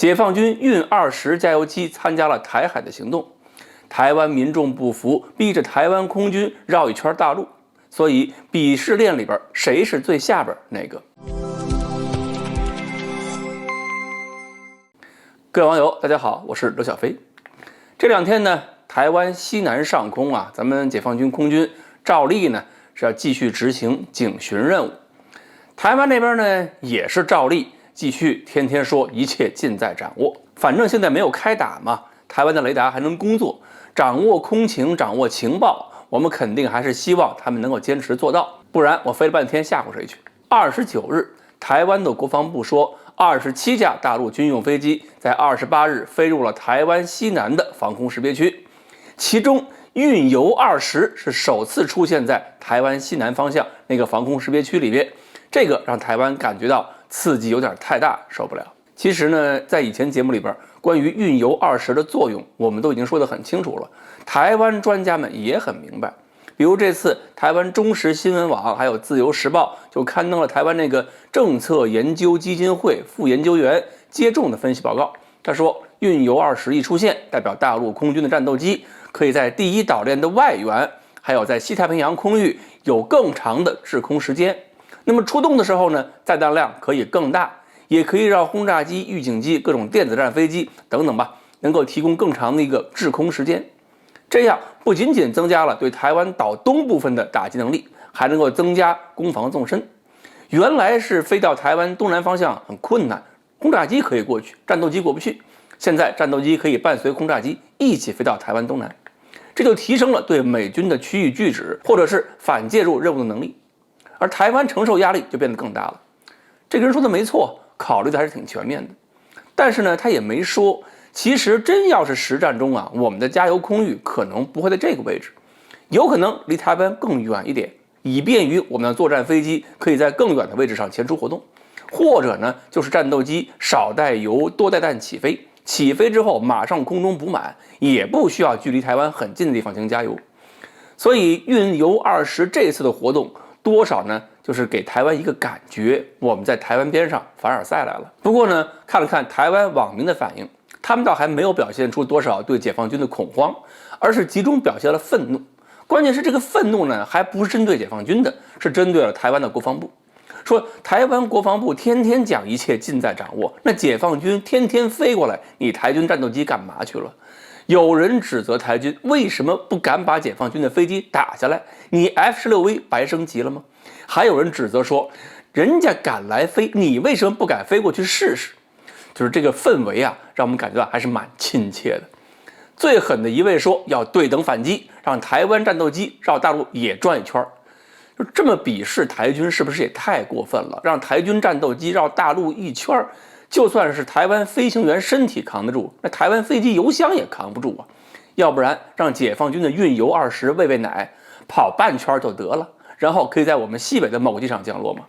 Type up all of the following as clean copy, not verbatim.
解放军运20加油机参加了台海的行动，台湾民众不服，逼着台湾空军绕一圈大陆。所以鄙视链里边谁是最下边那个？各位网友，大家好，我是刘小飞。这两天呢，台湾西南上空啊，咱们解放军空军照例呢是要继续执行警巡任务。台湾那边呢也是照例继续天天说一切尽在掌握。反正现在没有开打嘛，台湾的雷达还能工作，掌握空情，掌握情报，我们肯定还是希望他们能够坚持做到，不然我飞了半天吓唬谁去？29日，台湾的国防部说，27架大陆军用飞机在28日飞入了台湾西南的防空识别区，其中运油20是首次出现在台湾西南方向那个防空识别区里面，这个让台湾感觉到刺激有点太大，受不了。其实呢，在以前节目里边，关于运油20的作用，我们都已经说得很清楚了，台湾专家们也很明白。比如这次台湾中时新闻网还有自由时报就刊登了台湾那个政策研究基金会副研究员接种的分析报告。他说，运油20一出现，代表大陆空军的战斗机可以在第一岛链的外缘，还有在西太平洋空域有更长的滞空时间。那么出动的时候呢，载弹量可以更大，也可以让轰炸机、预警机、各种电子战飞机等等吧，能够提供更长的一个滞空时间。这样不仅仅增加了对台湾岛东部分的打击能力，还能够增加攻防纵深。原来是飞到台湾东南方向很困难，轰炸机可以过去，战斗机过不去。现在战斗机可以伴随轰炸机一起飞到台湾东南，这就提升了对美军的区域拒止或者是反介入任务的能力，而台湾承受压力就变得更大了。这个人说的没错，考虑的还是挺全面的。但是呢，他也没说，其实真要是实战中啊，我们的加油空域可能不会在这个位置，有可能离台湾更远一点，以便于我们的作战飞机可以在更远的位置上前出活动。或者呢，就是战斗机少带油多带弹起飞，起飞之后马上空中补满，也不需要距离台湾很近的地方进行加油。所以运油20这次的活动多少呢，就是给台湾一个感觉，我们在台湾边上凡尔赛来了。不过呢，看了看台湾网民的反应，他们倒还没有表现出多少对解放军的恐慌，而是集中表现了愤怒。关键是这个愤怒呢，还不是针对解放军的，是针对了台湾的国防部。说台湾国防部天天讲一切尽在掌握，那解放军天天飞过来，你台军战斗机干嘛去了？有人指责台军为什么不敢把解放军的飞机打下来？你 F-16V 白升级了吗？还有人指责说，人家敢来飞，你为什么不敢飞过去试试？就是这个氛围啊，让我们感觉到还是蛮亲切的。最狠的一位说要对等反击，让台湾战斗机绕大陆也转一圈。就这么鄙视台军，是不是也太过分了？让台军战斗机绕大陆一圈，就算是台湾飞行员身体扛得住，那台湾飞机油箱也扛不住啊。要不然让解放军的运油20喂喂奶，跑半圈就得了，然后可以在我们西北的某个机场降落吗？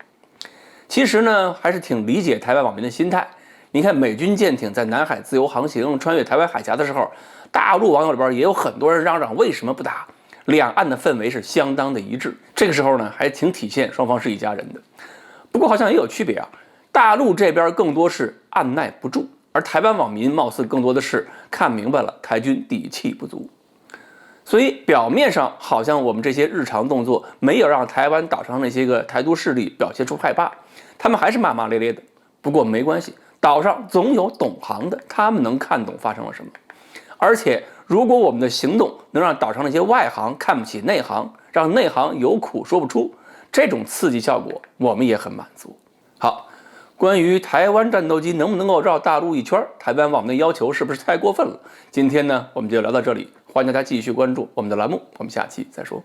其实呢，还是挺理解台湾网民的心态。你看美军舰艇在南海自由航行，穿越台湾海峡的时候，大陆网友里边也有很多人嚷嚷为什么不打，两岸的氛围是相当的一致。这个时候呢，还挺体现双方是一家人的。不过好像也有区别啊，大陆这边更多是按耐不住，而台湾网民貌似更多的是看明白了台军底气不足。所以表面上好像我们这些日常动作没有让台湾岛上那些个台独势力表现出害怕，他们还是骂骂咧咧的。不过没关系，岛上总有懂行的，他们能看懂发生了什么。而且如果我们的行动能让岛上那些外行看不起内行，让内行有苦说不出，这种刺激效果我们也很满足。好，关于台湾战斗机能不能够绕大陆一圈，台湾网民的要求是不是太过分了？今天呢，我们就聊到这里，欢迎大家继续关注我们的栏目，我们下期再说。